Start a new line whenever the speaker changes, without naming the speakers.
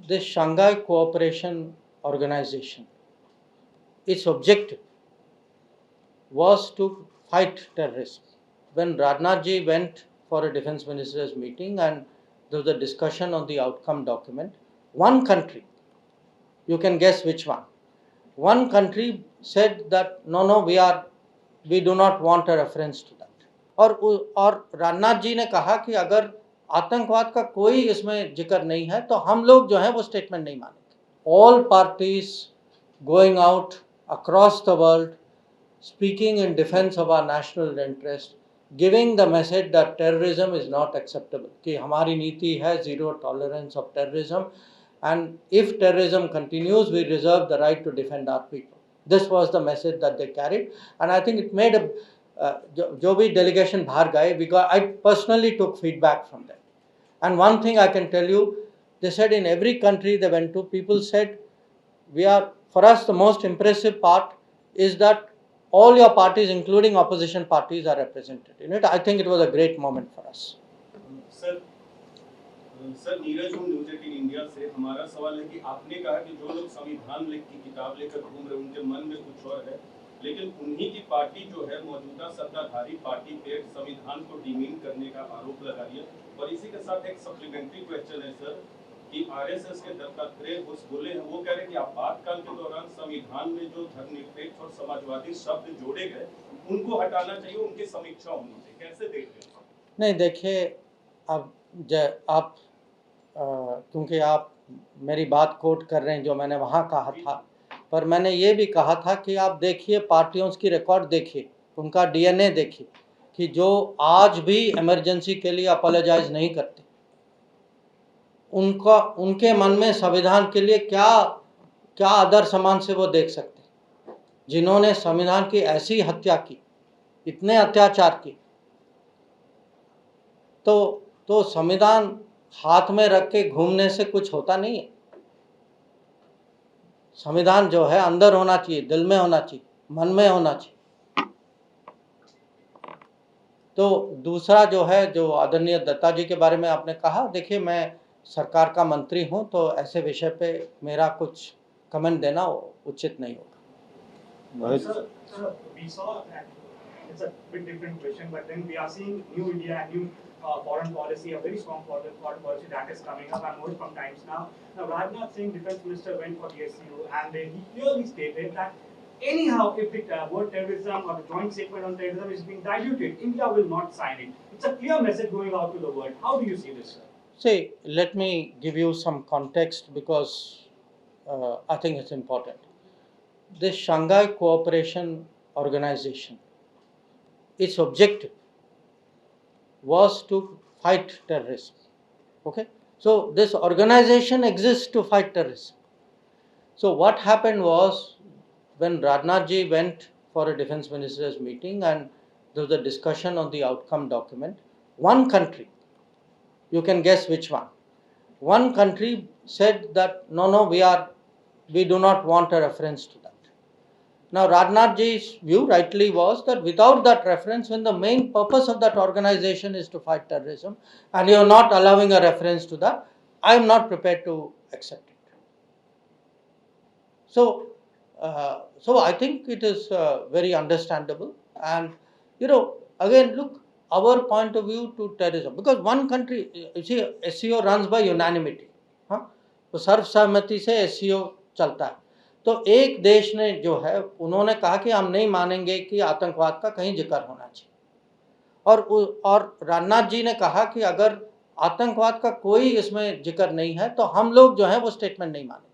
This Shanghai Cooperation Organization, its objective was to fight terrorism. When Rajnath ji went for a defense minister's meeting and there was a discussion on the outcome document, one country, you can guess which one country said that no, we do not want a reference to that. और राजनाथ जी ने कहा कि अगर आतंकवाद का कोई इसमें जिक्र नहीं है तो हम लोग जो है वो स्टेटमेंट नहीं मानेंगे. All parties going out across the world speaking in defense of our national interest, giving the message that terrorism is not acceptable, कि हमारी नीति है zero tolerance of terrorism, and if terrorism continues, we reserve the right to defend our people. This was the message that they carried, and I think it made a जो भी delegation बाहर गए, I personally took feedback from them, and one thing I can tell you, they said in every country they went to, people said, for us the most impressive part is that all your parties, including opposition parties, are represented in it. I think it was a great moment for us.
Sir Neeraj हूँ news 18 India से. हमारा सवाल है कि आपने कहा कि जो लोग संविधान की किताब लेकर घूम रहे उनके मन में कुछ और है, लेकिन उन्हीं की पार्टी जो है मौजूदा सत्ताधारी पार्टी पे संविधान को डिमीन करने का आरोप लगा रही है. और इसी के साथ एक सप्लीमेंट्री क्वेश्चन है सर कि आरएसएस के दत्तात्रेय घोष बोले हैं, वो कह रहे हैं कि आपातकाल के दौरान संविधान में जो धर्मनिरपेक्ष और समाजवादी शब्द जोड़े गए उनको हटाना चाहिए, उनकी समीक्षा होनी चाहिए. कैसे देख रहे हैं?
नहीं, देखिए, अब आप क्योंकि आप मेरी बात कोट कर रहे हैं जो मैंने वहाँ कहा था, पर मैंने ये भी कहा था कि आप देखिए पार्टियों की रिकॉर्ड देखिए, उनका डीएनए देखिए कि जो आज भी इमरजेंसी के लिए अपोलोजाइज नहीं करते, उनके मन में संविधान के लिए क्या आदर सम्मान से वो देख सकते, जिन्होंने संविधान की ऐसी हत्या की, इतने अत्याचार किए. तो संविधान हाथ में रख के घूमने से कुछ होता नहीं है. संविधान जो है अंदर होना चाहिए, दिल में होना चाहिए, मन में होना चाहिए. तो दूसरा जो है, जो आदरणीय दत्ता जी के बारे में आपने कहा, देखिए मैं सरकार का मंत्री हूं, तो ऐसे विषय पे मेरा कुछ कमेंट देना उचित नहीं होगा.
It's a bit different question, but then we are seeing new India, new foreign policy, a very strong foreign policy that is coming up and more from times now. Now, Rajnath Singh, defense minister, went for the SCO and he clearly stated that anyhow, if the word terrorism or the joint statement on terrorism is being diluted, India will not sign it. It's a clear message going out to the world. How do you see this, sir?
See, let me give you some context because I think it's important. This Shanghai Cooperation Organization, its objective was to fight terrorism. Okay, so this organization exists to fight terrorism. So what happened was, when Rajnath ji went for a defense minister's meeting and there was a discussion on the outcome document, one country, you can guess which one country said that no, we do not want a reference to that. Now, Rajnath ji's view rightly was that without that reference, when the main purpose of that organization is to fight terrorism, and you are not allowing a reference to that, I am not prepared to accept it. So I think it is very understandable. And again, look, our point of view to terrorism, because one country, you see, SCO runs by unanimity. तो सर्वसहमति से SCO चलता है. तो एक देश ने जो है, उन्होंने कहा कि हम नहीं मानेंगे कि आतंकवाद का कहीं जिक्र होना चाहिए. और राजनाथ जी ने कहा कि अगर आतंकवाद का कोई इसमें जिक्र नहीं है तो हम लोग जो है वो स्टेटमेंट नहीं मानेंगे.